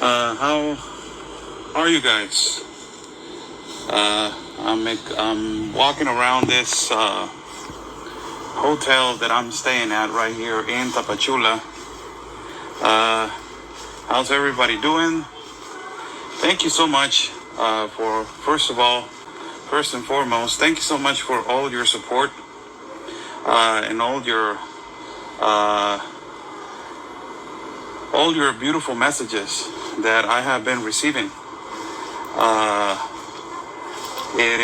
How are you guys? I'm walking around this hotel that I'm staying at right here in Tapachula. How's everybody doing? Thank you so much for, first and foremost, thank you so much for all your support and all your beautiful messages that I have been receiving. It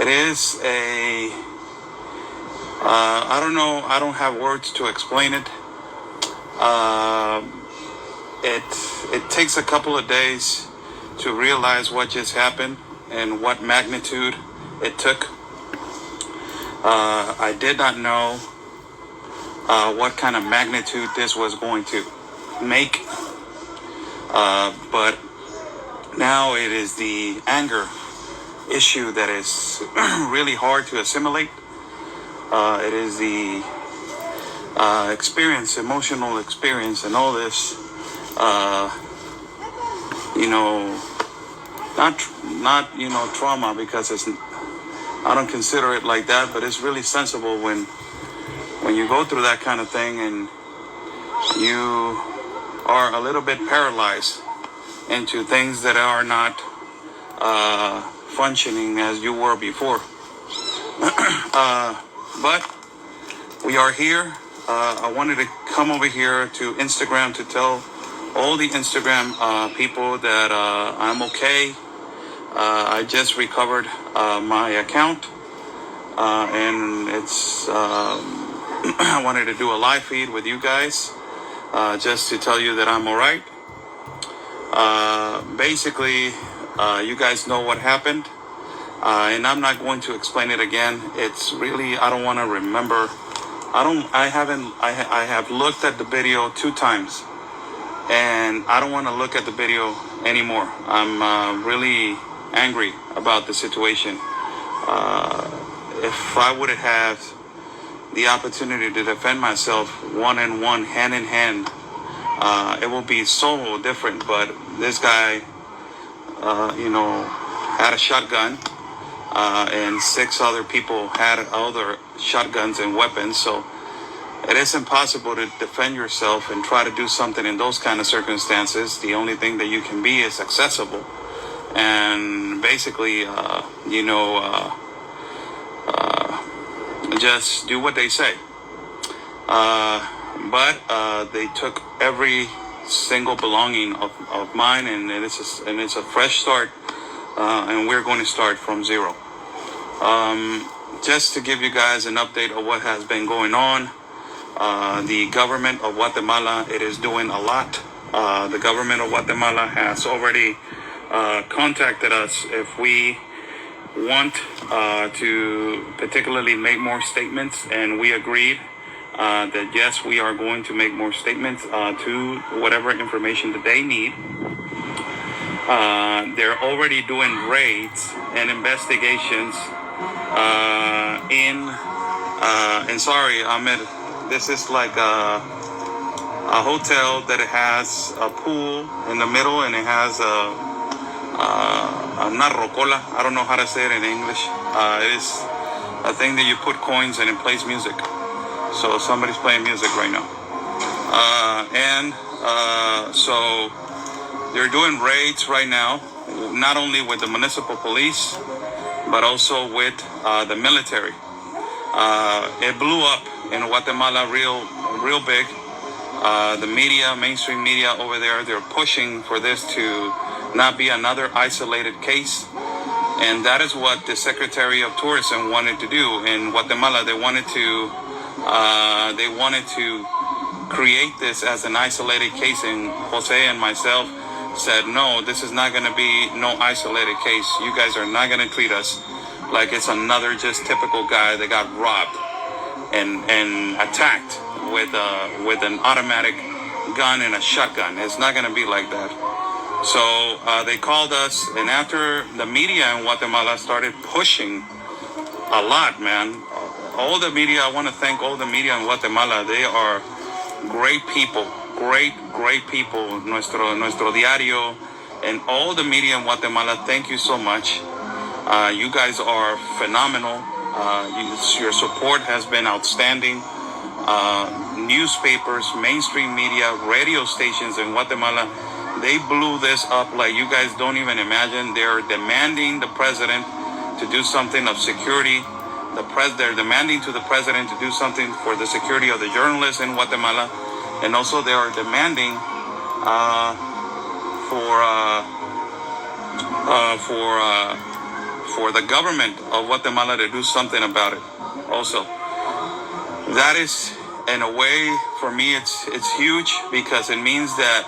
is a I don't know, I don't have words to explain it. It takes a couple of days to realize what just happened and what magnitude it took. I did not know what kind of magnitude this was going to make, but now it is the anger issue that is really hard to assimilate. It is the emotional experience and all this, not trauma, because I don't consider it like that, but it's really sensible when you go through that kind of thing and you are a little bit paralyzed into things that are not functioning as you were before. But we are here. I wanted to come over here to Instagram to tell all the Instagram people that I'm okay. I just recovered my account, and it's I wanted to do a live feed with you guys just to tell you that I'm all right. Basically, you guys know what happened, and I'm not going to explain it again. It's really, I don't want to remember. I have looked at the video 2 times, and I don't want to look at the video anymore. I'm really angry about the situation. If I would have had the opportunity to defend myself one-on-one, hand-in-hand, it will be so different. But this guy, had a shotgun, and 6 other people had other shotguns and weapons. So it is impossible to defend yourself and try to do something in those kind of circumstances. The only thing that you can be is accessible, and basically, just do what they say. But they took every single belonging of mine, and it's a fresh start, and we're going to start from zero. Just to give you guys an update of what has been going on, the government of Guatemala, it is doing a lot. The government of Guatemala has already contacted us if we want to particularly make more statements, and we agreed that yes, we are going to make more statements to whatever information that they need. They're already doing raids and investigations and sorry, Ahmed, this is like a hotel that it has a pool in the middle, and it has not rocola, I don't know how to say it in English. It is a thing that you put coins and it plays music. So somebody's playing music right now. So they're doing raids right now, not only with the municipal police, but also with the military. It blew up in Guatemala real big. The media, mainstream media over there, they're pushing for this to not be another isolated case. And that is what the Secretary of Tourism wanted to do in Guatemala. They wanted to create this as an isolated case, and Jose and myself said, no, this is not going to be no isolated case. You guys are not going to treat us like it's another just typical guy that got robbed and attacked with an automatic gun and a shotgun. It's not going to be like that. So they called us, and after the media in Guatemala started pushing a lot, man. All the media, I want to thank all the media in Guatemala. They are great people. great people, nuestro diario, and all the media in Guatemala. Thank you so much. You guys are phenomenal. Your support has been outstanding. Newspapers, mainstream media, radio stations in Guatemala, they blew this up like you guys don't even imagine. They're demanding the president to do something of security. They're demanding to the president to do something for the security of the journalists in Guatemala, and also they are demanding for the government of Guatemala to do something about it. Also, that is, in a way, for me, it's huge, because it means that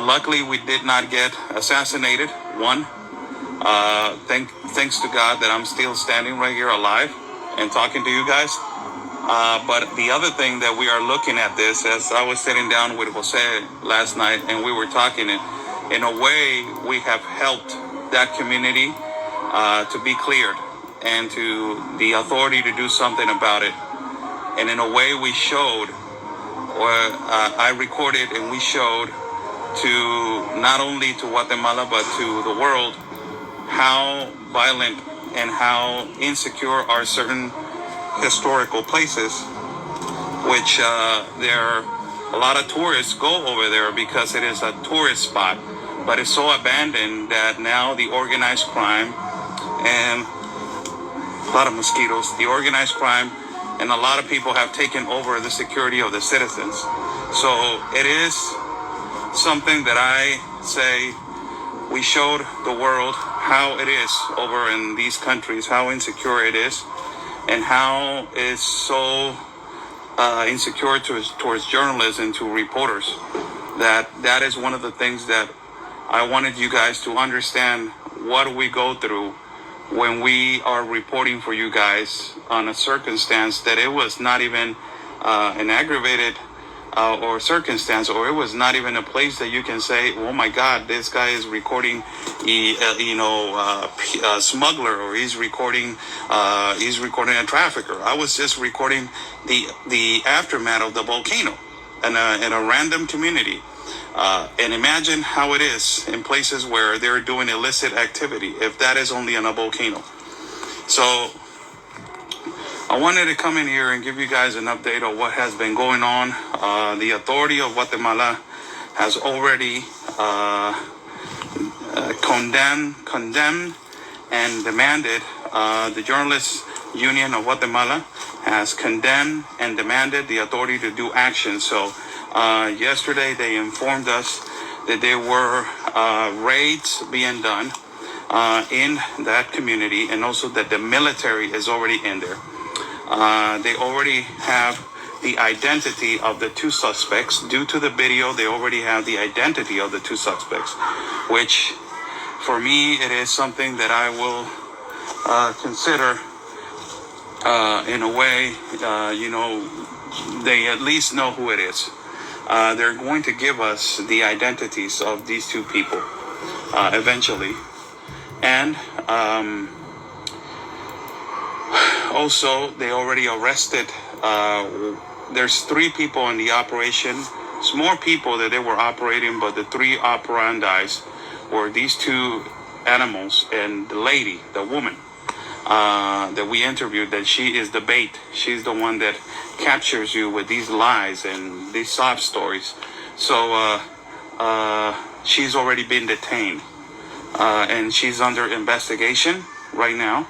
luckily we did not get assassinated. One. Thanks to God that I'm still standing right here alive and talking to you guys. But the other thing that we are looking at this, as I was sitting down with Jose last night and we were talking, in a way we have helped that community to be cleared and to the authority to do something about it. And in a way we showed, or I recorded and we showed to not only to Guatemala but to the world how violent and how insecure are certain historical places, which there a lot of tourists go over there because it is a tourist spot, but it's so abandoned that now the organized crime and a lot of mosquitoes, the organized crime and a lot of people have taken over the security of the citizens. So it is something that I say we showed the world how it is over in these countries, how insecure it is, and how it's so insecure towards journalists and to reporters. That is one of the things that I wanted you guys to understand, what we go through when we are reporting for you guys on a circumstance that it was not even an aggravated or circumstance, or it was not even a place that you can say, oh my God, this guy is recording a smuggler, or he's recording a trafficker. I was just recording the aftermath of the volcano in a random community. And imagine how it is in places where they're doing illicit activity, if that is only on a volcano. So I wanted to come in here and give you guys an update of what has been going on. The authority of Guatemala has already condemned and demanded, the Journalists Union of Guatemala has condemned and demanded the authority to do action. So yesterday they informed us that there were raids being done in that community, and also that the military is already in there. They already have the identity of the two suspects. Due to the video, they already have the identity of the two suspects, which for me, it is something that I will consider in a way, they at least know who it is. They're going to give us the identities of these two people eventually. And also, they already arrested, there's 3 people in the operation. It's more people that they were operating, but the 3 operandis were these 2 animals and the lady, the woman that we interviewed, that she is the bait. She's the one that captures you with these lies and these sob stories. So she's already been detained, and she's under investigation right now.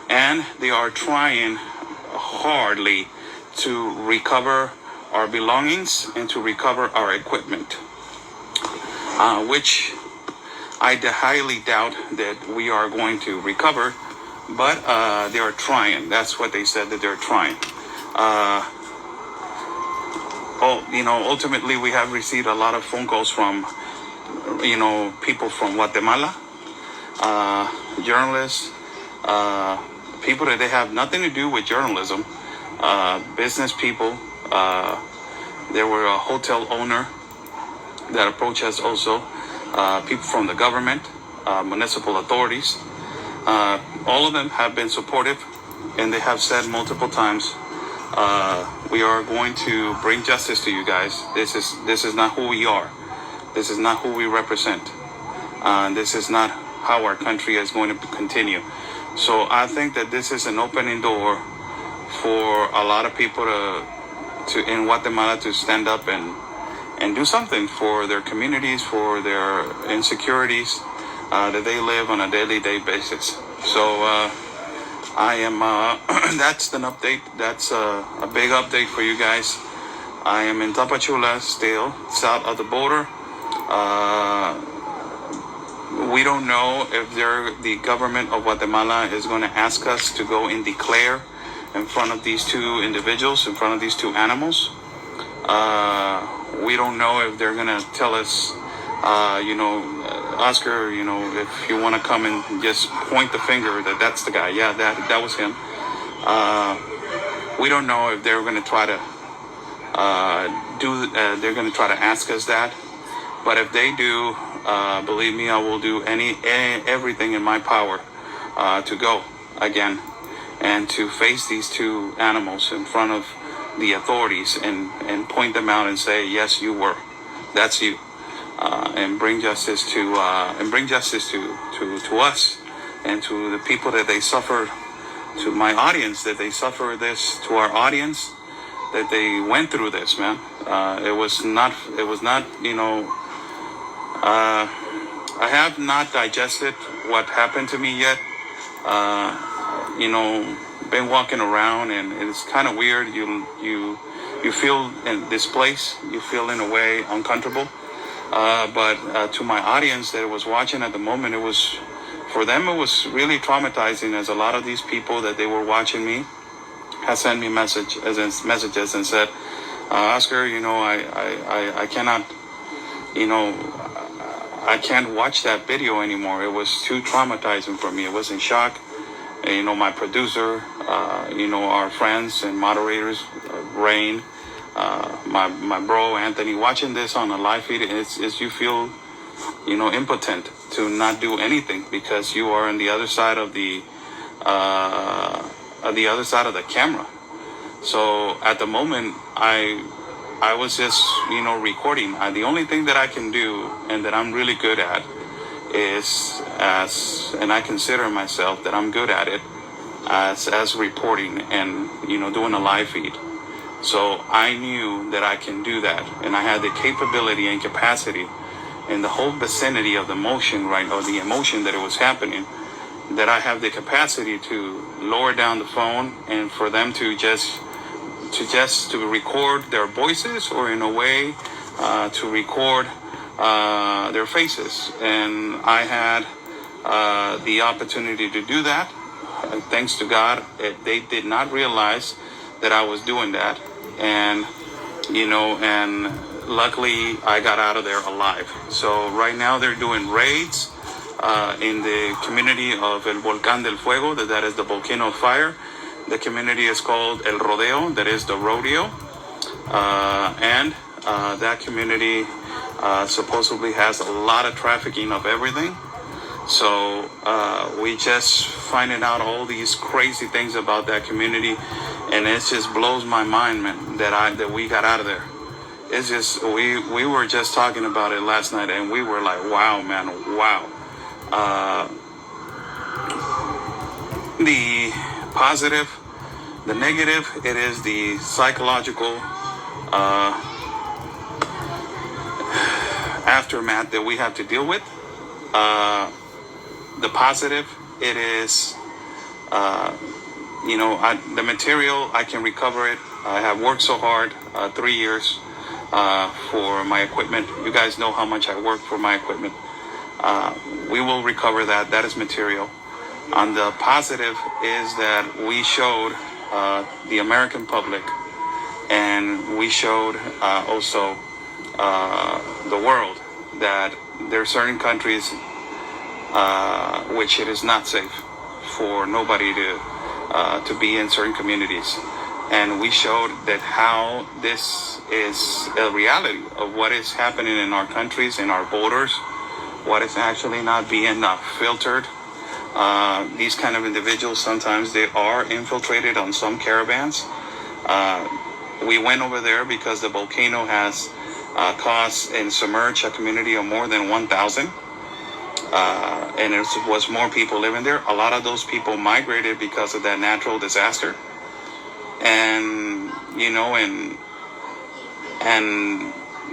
And they are trying hardly to recover our belongings and to recover our equipment, which I highly doubt that we are going to recover, but they are trying. That's what they said, that they're trying. Ultimately we have received a lot of phone calls from, people from Guatemala, journalists, people that they have nothing to do with journalism, business people. There were a hotel owner that approached us also, people from the government, municipal authorities. All of them have been supportive, and they have said multiple times, We are going to bring justice to you guys. This is not who we are. This is not who we represent. This is not how our country is going to continue. So I think that this is an opening door for a lot of people to in Guatemala to stand up and do something for their communities, for their insecurities that they live on a daily basis. So I am, that's an update. That's a big update for you guys. I am in Tapachula still, south of the border. We don't know if the government of Guatemala is going to ask us to go and declare in front of these two individuals, in front of these two animals. We don't know if they're going to tell us, Oscar, if you want to come and just point the finger that's the guy. Yeah, that was him. We don't know if they're going to try to they're going to try to ask us that. But if they do, believe me, I will do everything in my power to go again and to face these two animals in front of the authorities and point them out and say, yes, you were. That's you. And bring justice to us and to the people that they suffer, to my audience, that they suffer this, to our audience, that they went through this, man. It was not, I have not digested what happened to me yet. Been walking around and it's kind of weird. You feel in this place, you feel in a way uncomfortable. But to my audience that was watching at the moment, for them it was really traumatizing, as a lot of these people that they were watching me has sent me messages and said, Oscar, I cannot, I can't watch that video anymore. It was too traumatizing for me. I was in shock. My producer, our friends and moderators, Rain, my bro Anthony, watching this on a live feed, is you feel, impotent to not do anything because you are on the other side of the camera. So at the moment, I was just, recording. The only thing that I can do and that I'm really good at is and I consider myself that I'm good at it as reporting and, doing a live feed. So I knew that I can do that. And I had the capability and capacity in the whole vicinity of the motion, right, or the emotion that it was happening, that I have the capacity to lower down the phone and for them to record their voices, or in a way to record their faces. And I had the opportunity to do that. Thanks to God, they did not realize that I was doing that. And, and luckily I got out of there alive. So right now they're doing raids in the community of El Volcán del Fuego, that is the volcano of fire. The community is called El Rodeo, that is the rodeo. And that community supposedly has a lot of trafficking of everything. So we just finding out all these crazy things about that community, and it just blows my mind, man, that we got out of there. It's just, we were just talking about it last night, and we were like, wow, man, wow. The positive, the negative, it is the psychological aftermath that we have to deal with. The positive, it is, the material, I can recover it. I have worked so hard, 3 years for my equipment. You guys know how much I work for my equipment. We will recover that. That is material. And the positive is that we showed the American public, and we showed also the world, that there are certain countries which it is not safe for nobody to be in certain communities. And we showed that how this is a reality of what is happening in our countries, in our borders, what is actually not being filtered. These kind of individuals, sometimes they are infiltrated on some caravans. We went over there because the volcano has caused and submerged a community of more than 1,000. And there was more people living there. A lot of those people migrated because of that natural disaster. And, you know, and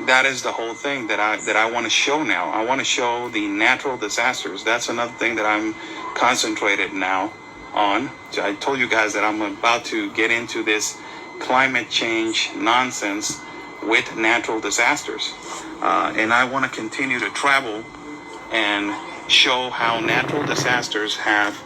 that is the whole thing that I want to show now. I want to show the natural disasters. That's another thing that I'm concentrated now on. I told you guys that I'm about to get into this climate change nonsense with natural disasters. And I want to continue to travel and show how natural disasters have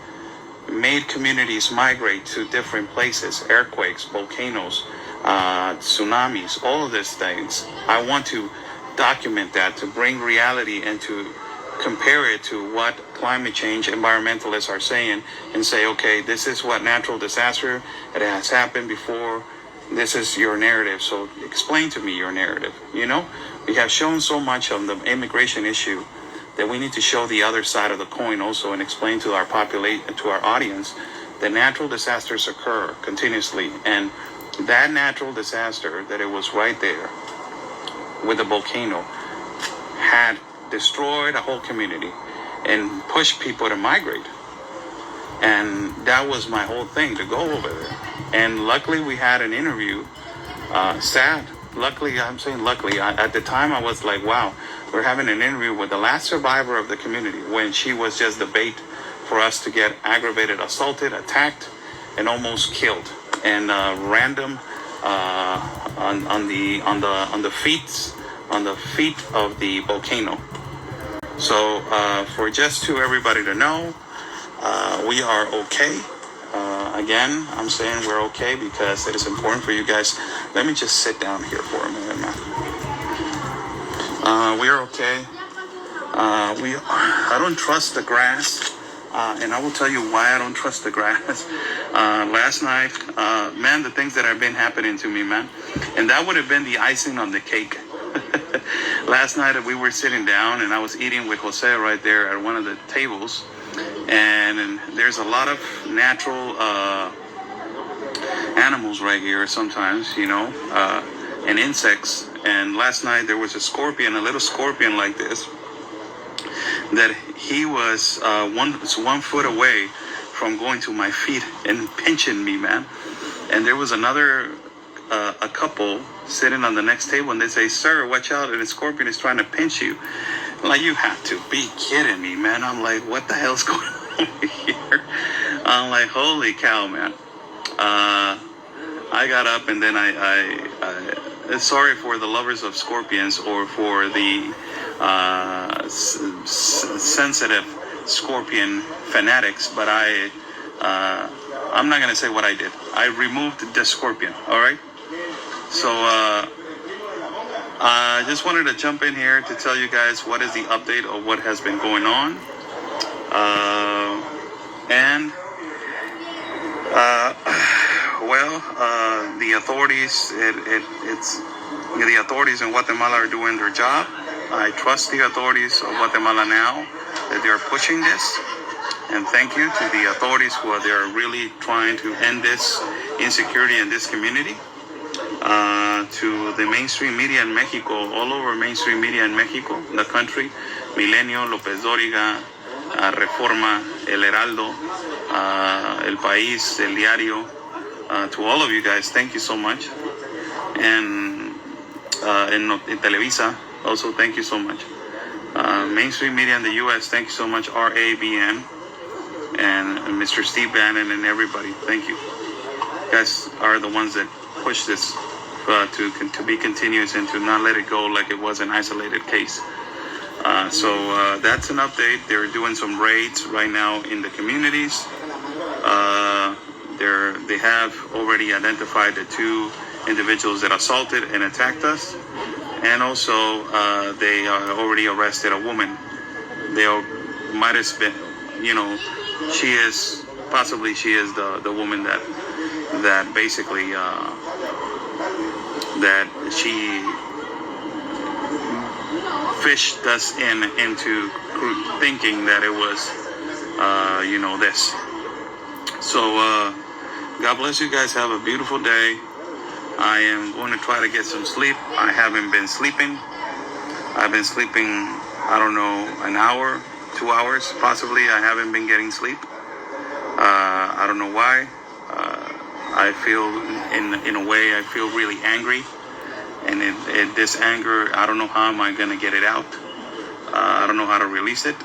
made communities migrate to different places, earthquakes, volcanoes, tsunamis, all of these things. I want to document that, to bring reality and to compare it to what climate change environmentalists are saying and say, okay, this is what natural disaster, it has happened before, this is your narrative, so explain to me your narrative. You know, we have shown so much on the immigration issue that we need to show the other side of the coin also and explain to our to our audience that natural disasters occur continuously, and that natural disaster, that it was right there with the volcano, had destroyed a whole community and pushed people to migrate. And that was my whole thing, to go over there. And luckily we had an interview, sad. Luckily, I'm saying luckily, at the time I was like, wow, we're having an interview with the last survivor of the community, when she was just the bait for us to get aggravated, assaulted, attacked, and almost killed. And random on the feet of the volcano. So for just to everybody to know, we are okay. Again, I'm saying we're okay because it is important for you guys. Let me just sit down here for a minute, man. We are okay. I don't trust the grass. And I will tell you why I don't trust the grass. Last night, man, the things that have been happening to me, man. And that would have been the icing on the cake. Last night, we were sitting down and I was eating with Jose right there at one of the tables. And there's a lot of natural animals right here sometimes, you know, and insects. And last night there was a scorpion, a little scorpion like this, that he was 1 foot away from going to my feet and pinching me, man. And there was another a couple sitting on the next table, and they say, "Sir, watch out, and the scorpion is trying to pinch you." I'm like, you have to be kidding me, man. I'm like, what the hell's going on over here? I'm like, holy cow, man. I got up, and then I sorry for the lovers of scorpions or for the sensitive scorpion fanatics, but I'm not gonna say what I did. I removed the scorpion. All right. So I just wanted to jump in here to tell you guys what is the update of what has been going on, and the authorities. It's the authorities in Guatemala are doing their job. I trust the authorities of Guatemala now that they are pushing this, and thank you to the authorities who are really trying to end this insecurity in this community. To the mainstream media in Mexico, all over mainstream media in Mexico, the country, Milenio, López Dóriga, Reforma, El Heraldo, El País, El Diario, to all of you guys, thank you so much. And in Televisa, also thank you so much. Mainstream media in the U.S., thank you so much, RABN, and Mr. Steve Bannon and everybody, thank you. You guys are the ones that push this to be continuous and to not let it go like it was an isolated case. So that's an update. They're doing some raids right now in the communities. They have already identified the 2 individuals that assaulted and attacked us, and also they already arrested a woman. They might have been, you know, she is the woman that basically that she fished us into thinking that it was this. So God bless you guys. Have a beautiful day. I am going to try to get some sleep. I haven't been sleeping. I've been sleeping, I don't know, an hour, 2 hours, possibly. I haven't been getting sleep. I don't know why. I feel, in a way, I feel really angry. And this anger, I don't know how am I going to get it out. I don't know how to release it.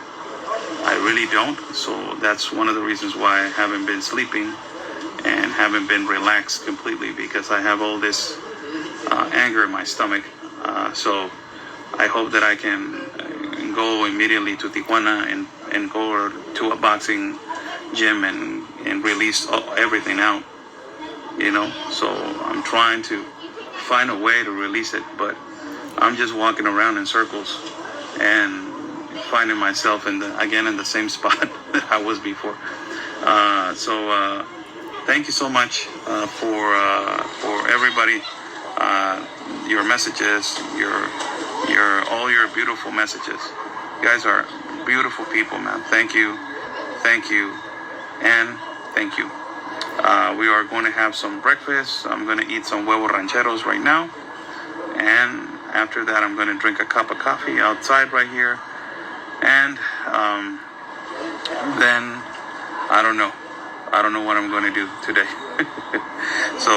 I really don't. So that's one of the reasons why I haven't been sleeping and haven't been relaxed completely, because I have all this anger in my stomach. So I hope that I can go immediately to Tijuana and go to a boxing gym and release everything out, you know. So I'm trying to find a way to release it, but I'm just walking around in circles and finding myself again in the same spot that I was before. So thank you so much for everybody, your messages, all your beautiful messages. You guys are beautiful people, man. Thank you, and thank you. We are going to have some breakfast. I'm going to eat some huevos rancheros right now, and after that I'm going to drink a cup of coffee outside right here, and then I don't know what I'm going to do today. So